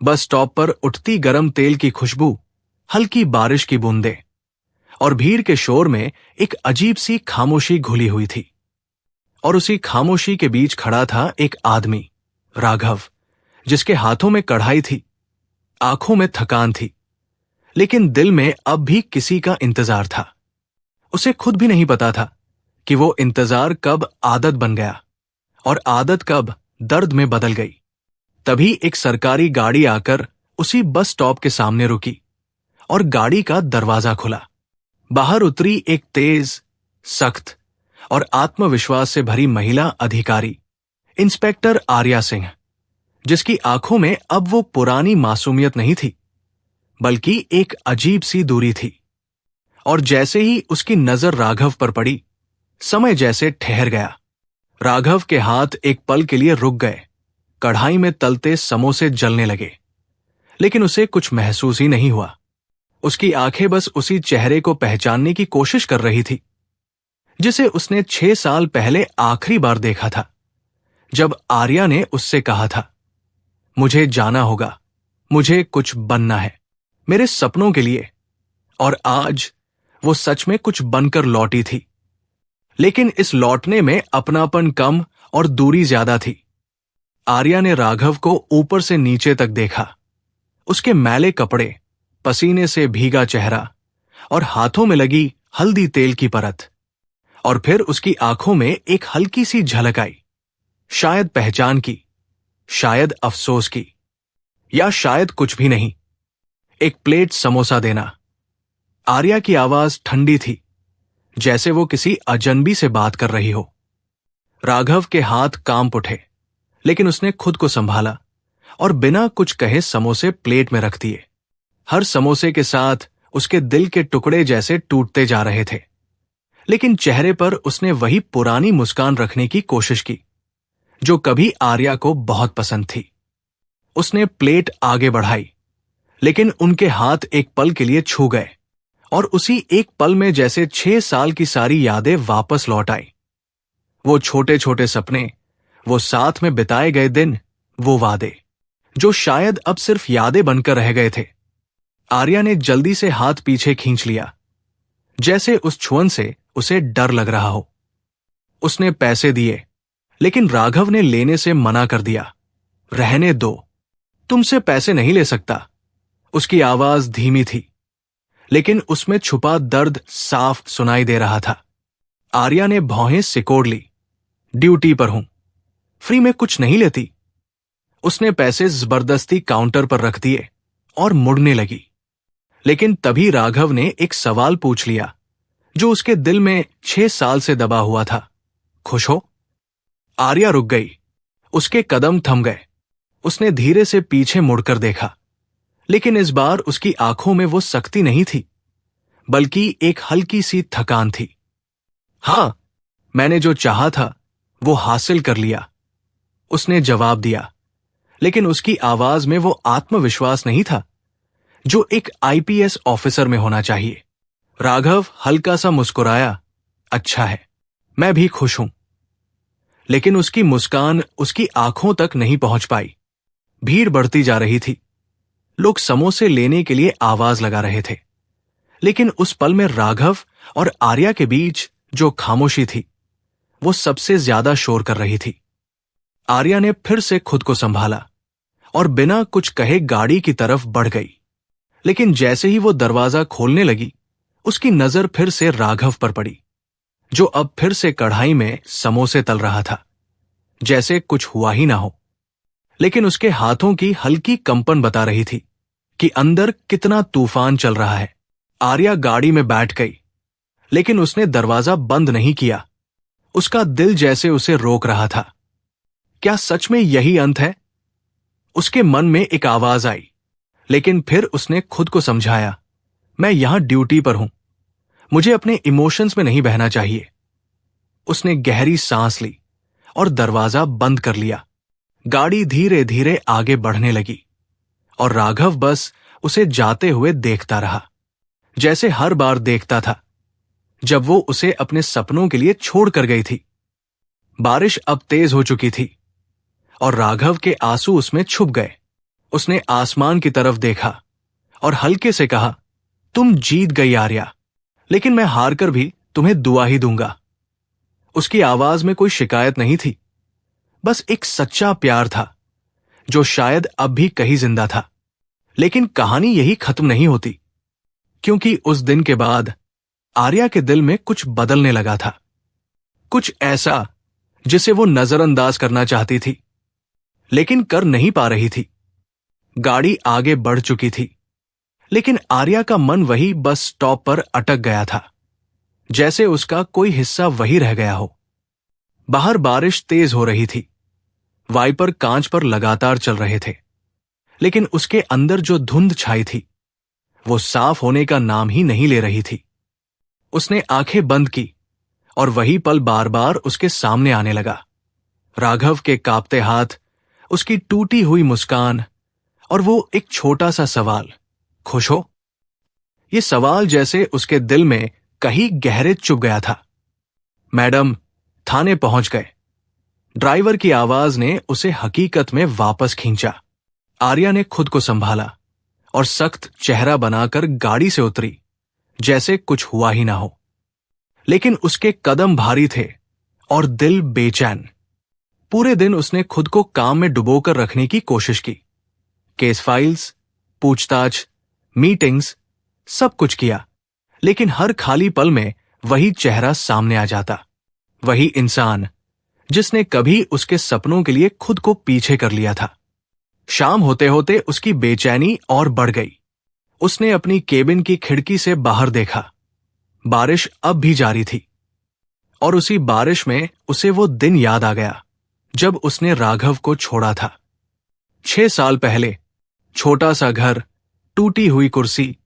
Bus stop पर उठती गरम तेल की खुशबू, हल्की बारिश की बूंदें और भीड़ के शोर में एक अजीब सी खामोशी घुली हुई थी। और उसी खामोशी के बीच खड़ा था एक आदमी, राघव, जिसके हाथों में कढ़ाई थी, आंखों में थकान थी, लेकिन दिल में अब भी किसी का इंतजार था। उसे खुद भी नहीं पता था कि वो इंतजार कब आदत बन गया और आदत कब दर्द में बदल गई। तभी एक सरकारी गाड़ी आकर उसी बस स्टॉप के सामने रुकी और गाड़ी का दरवाजा खुला। बाहर उतरी एक तेज, सख्त और आत्मविश्वास से भरी महिला अधिकारी, इंस्पेक्टर आर्या सिंह, जिसकी आंखों में अब वो पुरानी मासूमियत नहीं थी, बल्कि एक अजीब सी दूरी थी। और जैसे ही उसकी नजर राघव पर पड़ी, समय जैसे ठहर गया। राघव के हाथ एक पल के लिए रुक गए। कढ़ाई में तलते समोसे जलने लगे, लेकिन उसे कुछ महसूस ही नहीं हुआ। उसकी आंखें बस उसी चेहरे को पहचानने की कोशिश कर रही थी, जिसे उसने 6 साल पहले आखिरी बार देखा था, जब आर्या ने उससे कहा था, मुझे जाना होगा, मुझे कुछ बनना है, मेरे सपनों के लिए। और आज वो सच में कुछ बनकर लौटी थी, लेकिन इस लौटने में अपनापन कम और दूरी ज्यादा थी। आर्या ने राघव को ऊपर से नीचे तक देखा। उसके मैले कपड़े, पसीने से भीगा चेहरा और हाथों में लगी हल्दी तेल की परत। और फिर उसकी आंखों में एक हल्की सी झलक आई, शायद पहचान की, शायद अफसोस की, या शायद कुछ भी नहीं। एक प्लेट समोसा देना। आर्या की आवाज ठंडी थी, जैसे वो किसी अजनबी से बात कर रही हो। राघव के हाथ कांप उठे, लेकिन उसने खुद को संभाला और बिना कुछ कहे समोसे प्लेट में रख दिए। हर समोसे के साथ उसके दिल के टुकड़े जैसे टूटते जा रहे थे, लेकिन चेहरे पर उसने वही पुरानी मुस्कान रखने की कोशिश की, जो कभी आर्या को बहुत पसंद थी। उसने प्लेट आगे बढ़ाई, लेकिन उनके हाथ एक पल के लिए छू गए और उसी एक पल में जैसे 6 साल की सारी यादें वापस लौट आई। वो छोटे छोटे सपने, वो साथ में बिताए गए दिन, वो वादे, जो शायद अब सिर्फ यादें बनकर रह गए थे। आर्या ने जल्दी से हाथ पीछे खींच लिया, जैसे उस छुअन से उसे डर लग रहा हो। उसने पैसे दिए, लेकिन राघव ने लेने से मना कर दिया। रहने दो, तुमसे पैसे नहीं ले सकता। उसकी आवाज धीमी थी, लेकिन उसमें छुपा दर्द साफ सुनाई दे रहा था। आर्या ने भौहें सिकोड़ ली। ड्यूटी पर हूं, फ्री में कुछ नहीं लेती। उसने पैसे जबरदस्ती काउंटर पर रख दिए और मुड़ने लगी, लेकिन तभी राघव ने एक सवाल पूछ लिया, जो उसके दिल में 6 साल से दबा हुआ था। खुश हो? आर्या रुक गई, उसके कदम थम गए। उसने धीरे से पीछे मुड़कर देखा, लेकिन इस बार उसकी आंखों में वो सख्ती नहीं थी, बल्कि एक हल्की सी थकान थी। हां, मैंने जो चाहा था वो हासिल कर लिया, उसने जवाब दिया, लेकिन उसकी आवाज में वो आत्मविश्वास नहीं था जो एक आईपीएस ऑफिसर में होना चाहिए। राघव हल्का सा मुस्कुराया। अच्छा है, मैं भी खुश हूं। लेकिन उसकी मुस्कान उसकी आंखों तक नहीं पहुंच पाई। भीड़ बढ़ती जा रही थी। लोग समोसे लेने के लिए आवाज लगा रहे थे, लेकिन उस पल में राघव और आर्या के बीच जो खामोशी थी, वो सबसे ज्यादा शोर कर रही थी। आर्या ने फिर से खुद को संभाला और बिना कुछ कहे गाड़ी की तरफ बढ़ गई, लेकिन जैसे ही वो दरवाजा खोलने लगी, उसकी नजर फिर से राघव पर पड़ी, जो अब फिर से कढ़ाई में समोसे तल रहा था, जैसे कुछ हुआ ही ना हो। लेकिन उसके हाथों की हल्की कंपन बता रही थी कि अंदर कितना तूफान चल रहा है। आर्या गाड़ी में बैठ गई, लेकिन उसने दरवाजा बंद नहीं किया। उसका दिल जैसे उसे रोक रहा था। क्या सच में यही अंत है? उसके मन में एक आवाज आई, लेकिन फिर उसने खुद को समझाया, मैं यहां ड्यूटी पर हूं, मुझे अपने इमोशंस में नहीं बहना चाहिए। उसने गहरी सांस ली और दरवाजा बंद कर लिया। गाड़ी धीरे धीरे आगे बढ़ने लगी और राघव बस उसे जाते हुए देखता रहा, जैसे हर बार देखता था जब वो उसे अपने सपनों के लिए छोड़ कर गई थी। बारिश अब तेज हो चुकी थी और राघव के आंसू उसमें छुप गए। उसने आसमान की तरफ देखा और हल्के से कहा, तुम जीत गई आर्या, लेकिन मैं हार कर भी तुम्हें दुआ ही दूंगा। उसकी आवाज में कोई शिकायत नहीं थी, बस एक सच्चा प्यार था जो शायद अब भी कहीं जिंदा था। लेकिन कहानी यही खत्म नहीं होती, क्योंकि उस दिन के बाद आर्या के दिल में कुछ बदलने लगा था, कुछ ऐसा जिसे वो नजरअंदाज करना चाहती थी लेकिन कर नहीं पा रही थी। गाड़ी आगे बढ़ चुकी थी, लेकिन आर्या का मन वही बस स्टॉप पर अटक गया था, जैसे उसका कोई हिस्सा वही रह गया हो। बाहर बारिश तेज हो रही थी, वाइपर कांच पर लगातार चल रहे थे, लेकिन उसके अंदर जो धुंध छाई थी वो साफ होने का नाम ही नहीं ले रही थी। उसने आंखें बंद की और वही पल बार बार उसके सामने आने लगा। राघव के कांपते हाथ, उसकी टूटी हुई मुस्कान और वो एक छोटा सा सवाल, खुश हो? ये सवाल जैसे उसके दिल में कहीं गहरे चुभ गया था। मैडम, थाने पहुंच गए। ड्राइवर की आवाज ने उसे हकीकत में वापस खींचा। आर्या ने खुद को संभाला और सख्त चेहरा बनाकर गाड़ी से उतरी, जैसे कुछ हुआ ही ना हो। लेकिन उसके कदम भारी थे और दिल बेचैन। पूरे दिन उसने खुद को काम में डुबोकर रखने की कोशिश की। केस फाइल्स, पूछताछ, मीटिंग्स, सब कुछ किया, लेकिन हर खाली पल में वही चेहरा सामने आ जाता, वही इंसान जिसने कभी उसके सपनों के लिए खुद को पीछे कर लिया था। शाम होते होते उसकी बेचैनी और बढ़ गई। उसने अपनी केबिन की खिड़की से बाहर देखा। बारिश अब भी जारी थी और उसी बारिश में उसे वो दिन याद आ गया जब उसने राघव को छोड़ा था। 6 साल पहले, छोटा सा घर, टूटी हुई कुर्सी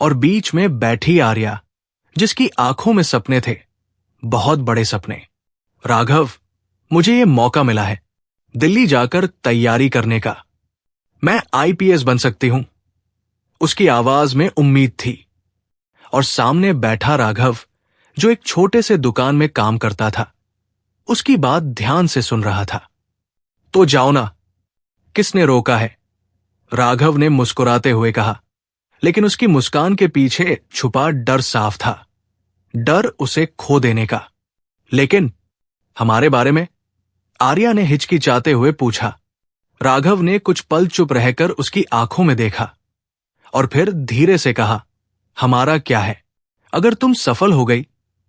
और बीच में बैठी आर्या, जिसकी आंखों में सपने थे, बहुत बड़े सपने। राघव, मुझे ये मौका मिला है दिल्ली जाकर तैयारी करने का। मैं आईपीएस बन सकती हूं। उसकी आवाज में उम्मीद थी। और सामने बैठा राघव, जो एक छोटे से दुकान में काम करता था, उसकी बात ध्यान से सुन रहा था। तो जाओ ना, किसने रोका है? राघव ने मुस्कुराते हुए कहा, लेकिन उसकी मुस्कान के पीछे छुपा डर साफ था। डर उसे खो देने का। लेकिन हमारे बारे में? आर्या ने हिचकिचाते हुए पूछा। राघव ने कुछ पल चुप रहकर उसकी आंखों में देखा और फिर धीरे से कहा, हमारा क्या है? अगर तुम सफल हो गई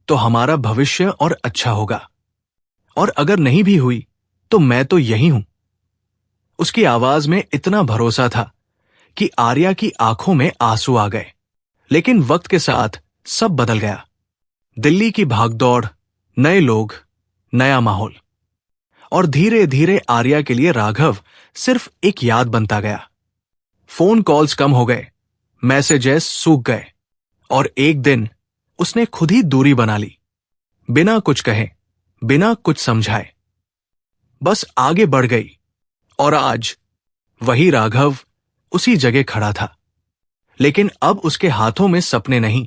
तो हमारा भविष्य और अच्छा होगा, और अगर नहीं भी हुई तो मैं तो यही हूं। उसकी आवाज में इतना भरोसा था कि आर्या की आंखों में आंसू आ गए। लेकिन वक्त के साथ सब बदल गया। दिल्ली की भागदौड़, नए लोग, नया माहौल, और धीरे धीरे आर्या के लिए राघव सिर्फ एक याद बनता गया। फोन कॉल्स कम हो गए, मैसेजेस सूख गए, और एक दिन उसने खुद ही दूरी बना ली, बिना कुछ कहे, बिना कुछ समझाए। बस आगे बढ़ गई, और आज वही राघव उसी जगह खड़ा था। लेकिन अब उसके हाथों में सपने नहीं,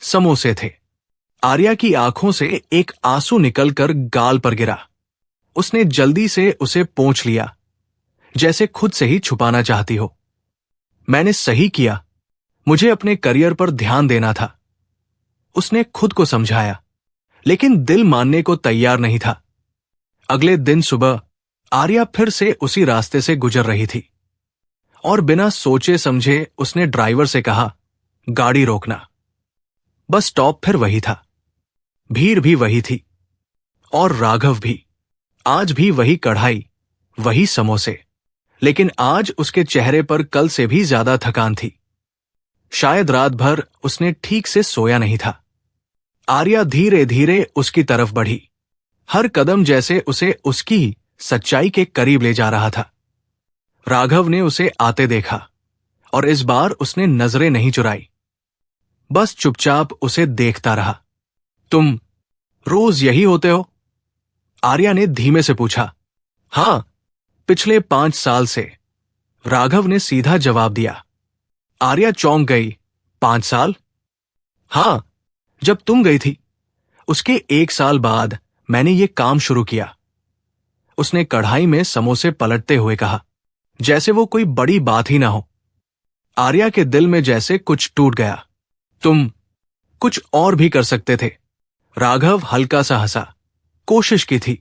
समोसे थे। आर्या की आंखों से एक आंसू निकलकर गाल पर गिरा। उसने जल्दी से उसे पोंछ लिया, जैसे खुद से ही छुपाना चाहती हो। मैंने सही किया, मुझे अपने करियर पर ध्यान देना था, उसने खुद को समझाया। लेकिन दिल मानने को तैयार नहीं था। अगले दिन सुबह आर्या फिर से उसी रास्ते से गुजर रही थी, और बिना सोचे समझे उसने ड्राइवर से कहा, गाड़ी रोकना। बस स्टॉप फिर वही था, भीड़ भी वही थी, और राघव भी। आज भी वही कढ़ाई, वही समोसे, लेकिन आज उसके चेहरे पर कल से भी ज्यादा थकान थी। शायद रात भर उसने ठीक से सोया नहीं था। आर्या धीरे धीरे उसकी तरफ बढ़ी, हर कदम जैसे उसे उसकी ही सच्चाई के करीब ले जा रहा था। राघव ने उसे आते देखा, और इस बार उसने नजरें नहीं चुराई, बस चुपचाप उसे देखता रहा। तुम रोज यही होते हो? आर्या ने धीमे से पूछा। हां, पिछले 5 साल से, राघव ने सीधा जवाब दिया। आर्या चौंक गई। 5 साल? हां, जब तुम गई थी उसके 1 साल बाद मैंने ये काम शुरू किया। उसने कढ़ाई में समोसे पलटते हुए कहा। जैसे वो कोई बड़ी बात ही ना हो। आर्या के दिल में जैसे कुछ टूट गया। तुम कुछ और भी कर सकते थे। राघव हल्का सा हंसा। कोशिश की थी,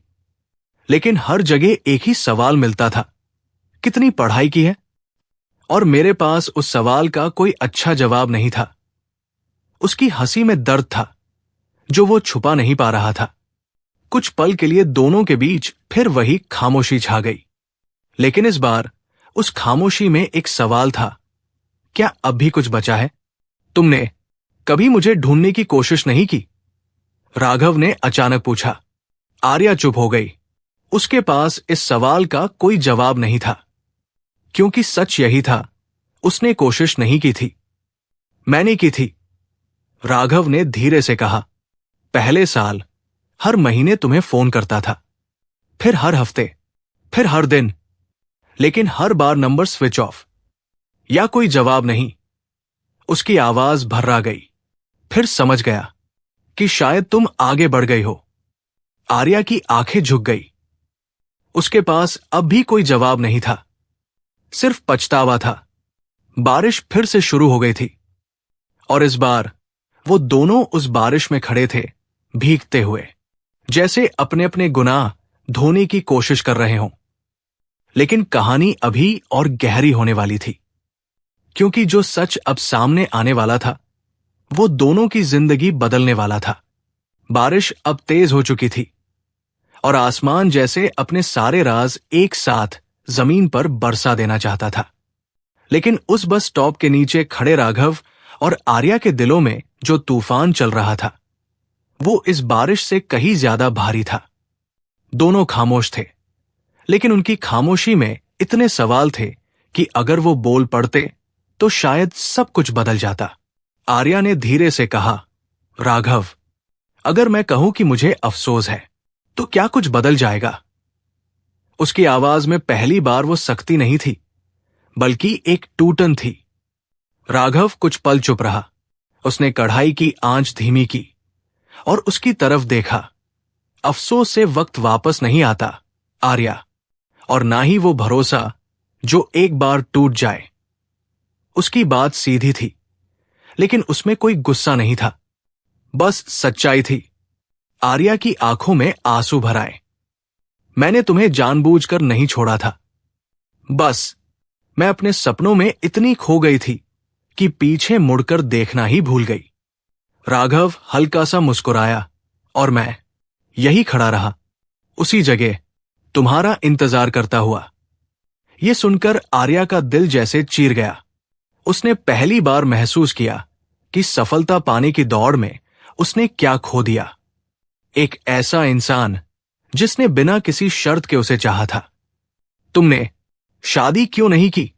लेकिन हर जगह एक ही सवाल मिलता था, कितनी पढ़ाई की है? और मेरे पास उस सवाल का कोई अच्छा जवाब नहीं था। उसकी हंसी में दर्द था जो वो छुपा नहीं पा रहा था। कुछ पल के लिए दोनों के बीच फिर वही खामोशी छा गई। लेकिन इस बार उस खामोशी में एक सवाल था, क्या अब भी कुछ बचा है? तुमने कभी मुझे ढूंढने की कोशिश नहीं की? राघव ने अचानक पूछा। आर्या चुप हो गई। उसके पास इस सवाल का कोई जवाब नहीं था, क्योंकि सच यही था, उसने कोशिश नहीं की थी। मैंने की थी। राघव ने धीरे से कहा। पहले साल हर महीने तुम्हें फोन करता था, फिर हर हफ्ते, फिर हर दिन, लेकिन हर बार नंबर स्विच ऑफ या कोई जवाब नहीं। उसकी आवाज भर्रा गई। फिर समझ गया कि शायद तुम आगे बढ़ गई हो। आर्या की आंखें झुक गई। उसके पास अब भी कोई जवाब नहीं था, सिर्फ पछतावा था। बारिश फिर से शुरू हो गई थी, और इस बार वो दोनों उस बारिश में खड़े थे, भीगते हुए, जैसे अपने अपने गुनाह धोने की कोशिश कर रहे हों। लेकिन कहानी अभी और गहरी होने वाली थी, क्योंकि जो सच अब सामने आने वाला था वो दोनों की जिंदगी बदलने वाला था। बारिश अब तेज हो चुकी थी, और आसमान जैसे अपने सारे राज एक साथ जमीन पर बरसा देना चाहता था। लेकिन उस बस स्टॉप के नीचे खड़े राघव और आर्या के दिलों में जो तूफान चल रहा था, वो इस बारिश से कहीं ज्यादा भारी था। दोनों खामोश थे, लेकिन उनकी खामोशी में इतने सवाल थे कि अगर वो बोल पड़ते तो शायद सब कुछ बदल जाता। आर्या ने धीरे से कहा, राघव, अगर मैं कहूं कि मुझे अफसोस है, तो क्या कुछ बदल जाएगा? उसकी आवाज में पहली बार वो सख्ती नहीं थी, बल्कि एक टूटन थी। राघव कुछ पल चुप रहा। उसने कढ़ाई की आंच धीमी की और उसकी तरफ देखा। अफसोस से वक्त वापस नहीं आता, आर्या, और ना ही वो भरोसा जो एक बार टूट जाए। उसकी बात सीधी थी, लेकिन उसमें कोई गुस्सा नहीं था, बस सच्चाई थी। आर्या की आंखों में आंसू भर आए। मैंने तुम्हें जानबूझकर नहीं छोड़ा था। बस मैं अपने सपनों में इतनी खो गई थी कि पीछे मुड़कर देखना ही भूल गई। राघव हल्का सा मुस्कुराया, और मैं यही खड़ा रहा, उसी जगह, तुम्हारा इंतजार करता हुआ। यह सुनकर आर्या का दिल जैसे चीर गया। उसने पहली बार महसूस किया कि सफलता पाने की दौड़ में उसने क्या खो दिया। एक ऐसा इंसान जिसने बिना किसी शर्त के उसे चाहा था। तुमने शादी क्यों नहीं की?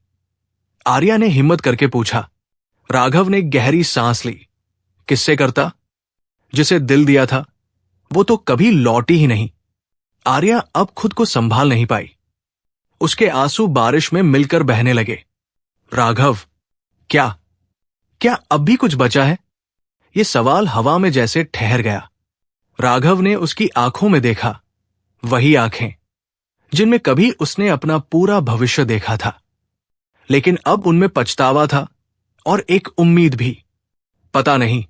आर्या ने हिम्मत करके पूछा। राघव ने गहरी सांस ली। किससे करता? जिसे दिल दिया था वो तो कभी लौटी ही नहीं। आर्या अब खुद को संभाल नहीं पाई। उसके आंसू बारिश में मिलकर बहने लगे। राघव, क्या अब भी कुछ बचा है? ये सवाल हवा में जैसे ठहर गया। राघव ने उसकी आंखों में देखा, वही आंखें जिनमें कभी उसने अपना पूरा भविष्य देखा था, लेकिन अब उनमें पछतावा था और एक उम्मीद भी। पता नहीं,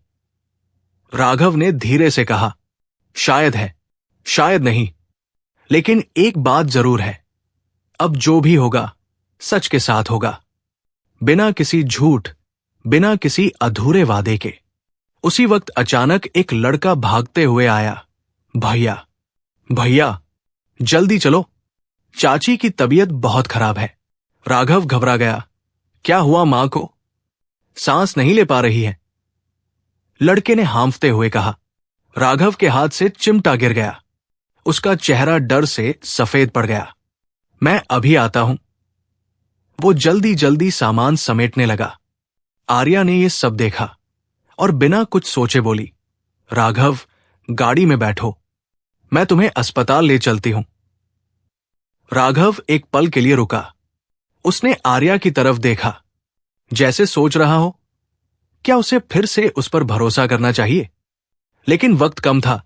राघव ने धीरे से कहा। शायद है, शायद नहीं, लेकिन एक बात जरूर है, अब जो भी होगा सच के साथ होगा, बिना किसी झूठ, बिना किसी अधूरे वादे के। उसी वक्त अचानक एक लड़का भागते हुए आया। भैया, भैया, जल्दी चलो, चाची की तबीयत बहुत खराब है। राघव घबरा गया। क्या हुआ मां को? सांस नहीं ले पा रही है, लड़के ने हांफते हुए कहा। राघव के हाथ से चिमटा गिर गया। उसका चेहरा डर से सफेद पड़ गया। मैं अभी आता हूं। वो जल्दी जल्दी सामान समेटने लगा। आर्या ने यह सब देखा और बिना कुछ सोचे बोली, राघव, गाड़ी में बैठो, मैं तुम्हें अस्पताल ले चलती हूं। राघव एक पल के लिए रुका। उसने आर्या की तरफ देखा, जैसे सोच रहा हो क्या उसे फिर से उस पर भरोसा करना चाहिए। लेकिन वक्त कम था।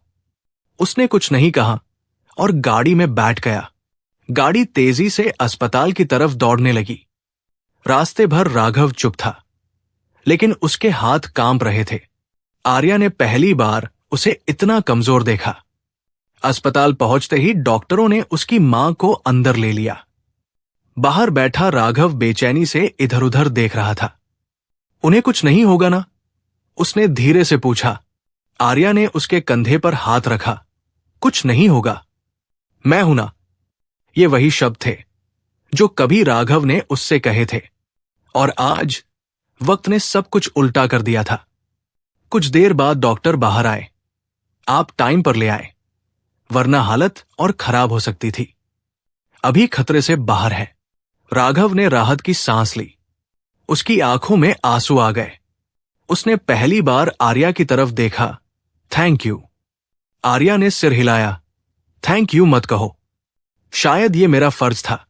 उसने कुछ नहीं कहा और गाड़ी में बैठ गया। गाड़ी तेजी से अस्पताल की तरफ दौड़ने लगी। रास्ते भर राघव चुप था, लेकिन उसके हाथ कांप रहे थे। आर्या ने पहली बार उसे इतना कमजोर देखा। अस्पताल पहुंचते ही डॉक्टरों ने उसकी मां को अंदर ले लिया। बाहर बैठा राघव बेचैनी से इधर उधर देख रहा था। उन्हें कुछ नहीं होगा ना? उसने धीरे से पूछा। आर्या ने उसके कंधे पर हाथ रखा। कुछ नहीं होगा, मैं हूं ना। ये वही शब्द थे जो कभी राघव ने उससे कहे थे, और आज वक्त ने सब कुछ उल्टा कर दिया था। कुछ देर बाद डॉक्टर बाहर आए। आप टाइम पर ले आए, वरना हालत और खराब हो सकती थी। अभी खतरे से बाहर है। राघव ने राहत की सांस ली। उसकी आंखों में आंसू आ गए। उसने पहली बार आर्या की तरफ देखा। Thank you. आर्या ने सिर हिलाया। थैंक यू मत कहो, शायद ये मेरा फर्ज था।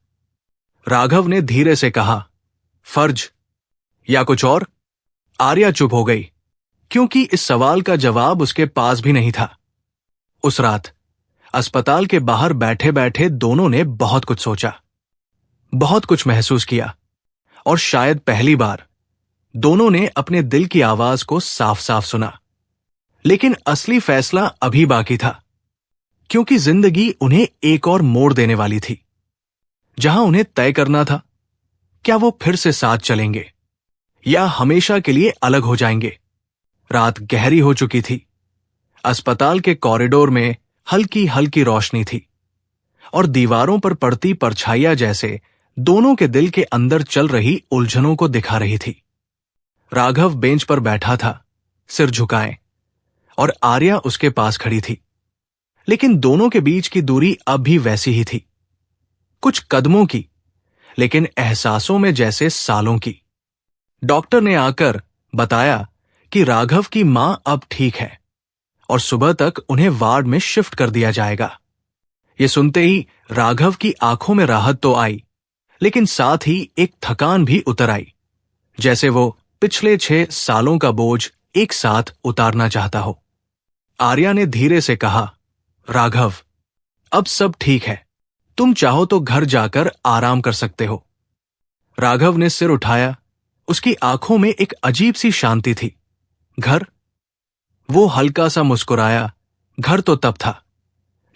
राघव ने धीरे से कहा। फर्ज या कुछ और? आर्या चुप हो गई, क्योंकि इस सवाल का जवाब उसके पास भी नहीं था। उस रात अस्पताल के बाहर बैठे बैठे दोनों ने बहुत कुछ सोचा, बहुत कुछ महसूस किया, और शायद पहली बार दोनों ने अपने दिल की आवाज को साफ साफ सुना। लेकिन असली फैसला अभी बाकी था, क्योंकि जिंदगी उन्हें एक और मोड़ देने वाली थी, जहां उन्हें तय करना था, क्या वो फिर से साथ चलेंगे या हमेशा के लिए अलग हो जाएंगे। रात गहरी हो चुकी थी। अस्पताल के कॉरिडोर में हल्की हल्की रोशनी थी, और दीवारों पर पड़ती परछाइयां जैसे दोनों के दिल के अंदर चल रही उलझनों को दिखा रही थी। राघव बेंच पर बैठा था, सिर झुकाए, और आर्या उसके पास खड़ी थी। लेकिन दोनों के बीच की दूरी अब भी वैसी ही थी, कुछ कदमों की, लेकिन एहसासों में जैसे सालों की। डॉक्टर ने आकर बताया कि राघव की मां अब ठीक है और सुबह तक उन्हें वार्ड में शिफ्ट कर दिया जाएगा। ये सुनते ही राघव की आंखों में राहत तो आई, लेकिन साथ ही एक थकान भी उतर आई, जैसे वो पिछले 6 सालों का बोझ एक साथ उतारना चाहता हो। आर्या ने धीरे से कहा, राघव, अब सब ठीक है, तुम चाहो तो घर जाकर आराम कर सकते हो। राघव ने सिर उठाया। उसकी आंखों में एक अजीब सी शांति थी। घर? वो हल्का सा मुस्कुराया। घर तो तब था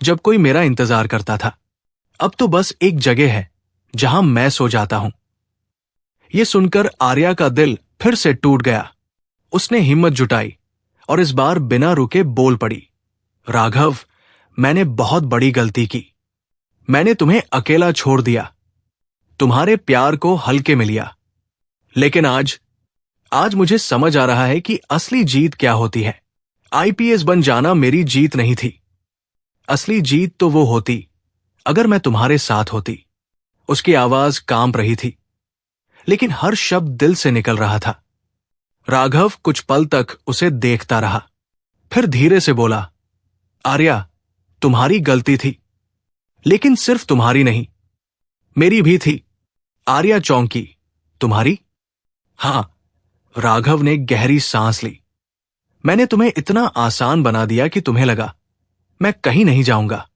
जब कोई मेरा इंतजार करता था। अब तो बस एक जगह है जहां मैं सो जाता हूं। ये सुनकर आर्या का दिल फिर से टूट गया। उसने हिम्मत जुटाई और इस बार बिना रुके बोल पड़ी, राघव, मैंने बहुत बड़ी गलती की। मैंने तुम्हें अकेला छोड़ दिया, तुम्हारे प्यार को हल्के में लिया। लेकिन आज मुझे समझ आ रहा है कि असली जीत क्या होती है। आईपीएस बन जाना मेरी जीत नहीं थी। असली जीत तो वो होती अगर मैं तुम्हारे साथ होती। उसकी आवाज कांप रही थी, लेकिन हर शब्द दिल से निकल रहा था। राघव कुछ पल तक उसे देखता रहा, फिर धीरे से बोला, आर्या, तुम्हारी गलती थी, लेकिन सिर्फ तुम्हारी नहीं, मेरी भी थी। आर्या चौंकी। तुम्हारी? हां। राघव ने गहरी सांस ली। मैंने तुम्हें इतना आसान बना दिया कि तुम्हें लगा मैं कहीं नहीं जाऊंगा,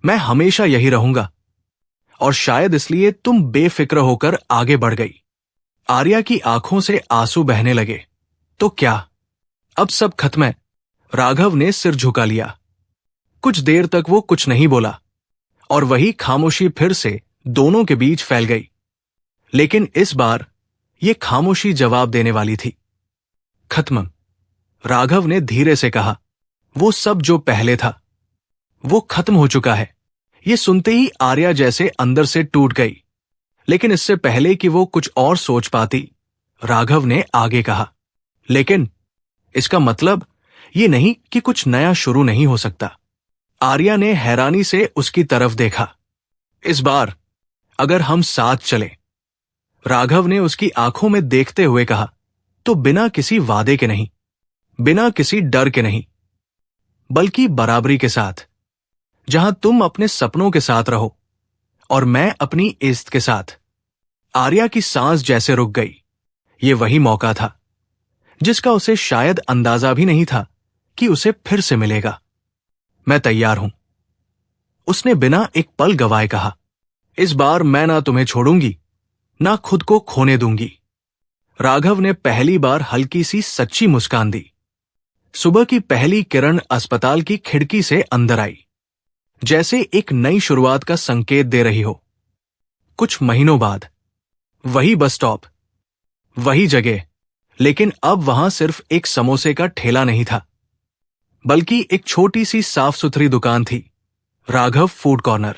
मैं हमेशा यही रहूंगा, और शायद इसलिए तुम बेफिक्र होकर आगे बढ़ गई। आर्या की आंखों से आंसू बहने लगे। तो क्या अब सब खत्म है? राघव ने सिर झुका लिया। कुछ देर तक वो कुछ नहीं बोला, और वही खामोशी फिर से दोनों के बीच फैल गई। लेकिन इस बार ये खामोशी जवाब देने वाली थी। खत्म, राघव ने धीरे से कहा। वो सब जो पहले था वो खत्म हो चुका है। ये सुनते ही आर्या जैसे अंदर से टूट गई। लेकिन इससे पहले कि वो कुछ और सोच पाती, राघव ने आगे कहा, लेकिन इसका मतलब ये नहीं कि कुछ नया शुरू नहीं हो सकता। आर्या ने हैरानी से उसकी तरफ देखा। इस बार अगर हम साथ चले, राघव ने उसकी आंखों में देखते हुए कहा, तो बिना किसी वादे के नहीं, बिना किसी डर के नहीं, बल्कि बराबरी के साथ, जहां तुम अपने सपनों के साथ रहो और मैं अपनी इज्जत के साथ। आर्या की सांस जैसे रुक गई। ये वही मौका था जिसका उसे शायद अंदाजा भी नहीं था कि उसे फिर से मिलेगा। मैं तैयार हूं, उसने बिना एक पल गवाए कहा। इस बार मैं ना तुम्हें छोड़ूंगी, ना खुद को खोने दूंगी। राघव ने पहली बार हल्की सी सच्ची मुस्कान दी। सुबह की पहली किरण अस्पताल की खिड़की से अंदर आई, जैसे एक नई शुरुआत का संकेत दे रही हो। कुछ महीनों बाद वही बस स्टॉप, वही जगह, लेकिन अब वहां सिर्फ एक समोसे का ठेला नहीं था, बल्कि एक छोटी सी साफ सुथरी दुकान थी, राघव फूड कॉर्नर।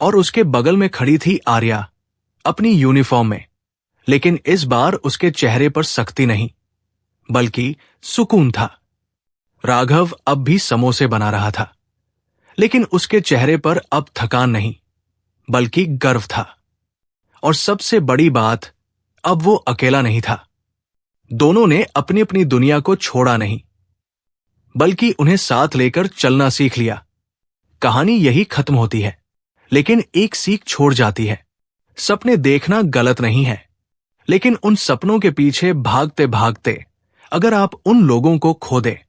और उसके बगल में खड़ी थी आर्या, अपनी यूनिफॉर्म में। लेकिन इस बार उसके चेहरे पर सख्ती नहीं, बल्कि सुकून था। राघव अब भी समोसे बना रहा था, लेकिन उसके चेहरे पर अब थकान नहीं, बल्कि गर्व था। और सबसे बड़ी बात, अब वो अकेला नहीं था। दोनों ने अपनी अपनी दुनिया को छोड़ा नहीं, बल्कि उन्हें साथ लेकर चलना सीख लिया। कहानी यही खत्म होती है, लेकिन एक सीख छोड़ जाती है। सपने देखना गलत नहीं है, लेकिन उन सपनों के पीछे भागते भागते अगर आप उन लोगों को खो दे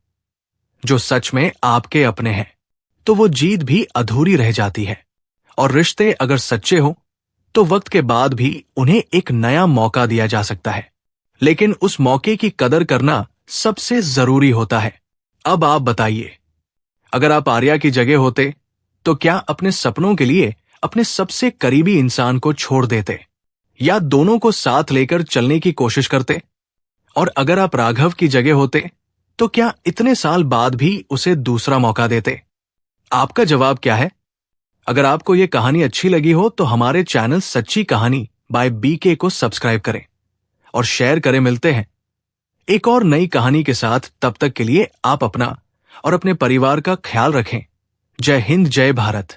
जो सच में आपके अपने हैं, तो वो जीत भी अधूरी रह जाती है। और रिश्ते अगर सच्चे हो तो वक्त के बाद भी उन्हें एक नया मौका दिया जा सकता है, लेकिन उस मौके की कदर करना सबसे जरूरी होता है। अब आप बताइए, अगर आप आर्या की जगह होते तो क्या अपने सपनों के लिए अपने सबसे करीबी इंसान को छोड़ देते, या दोनों को साथ लेकर चलने की कोशिश करते? और अगर आप राघव की जगह होते तो क्या इतने साल बाद भी उसे दूसरा मौका देते? आपका जवाब क्या है? अगर आपको यह कहानी अच्छी लगी हो तो हमारे चैनल सच्ची कहानी बाय बीके को सब्सक्राइब करें और शेयर करें। मिलते हैं एक और नई कहानी के साथ। तब तक के लिए आप अपना और अपने परिवार का ख्याल रखें। जय हिंद, जय भारत।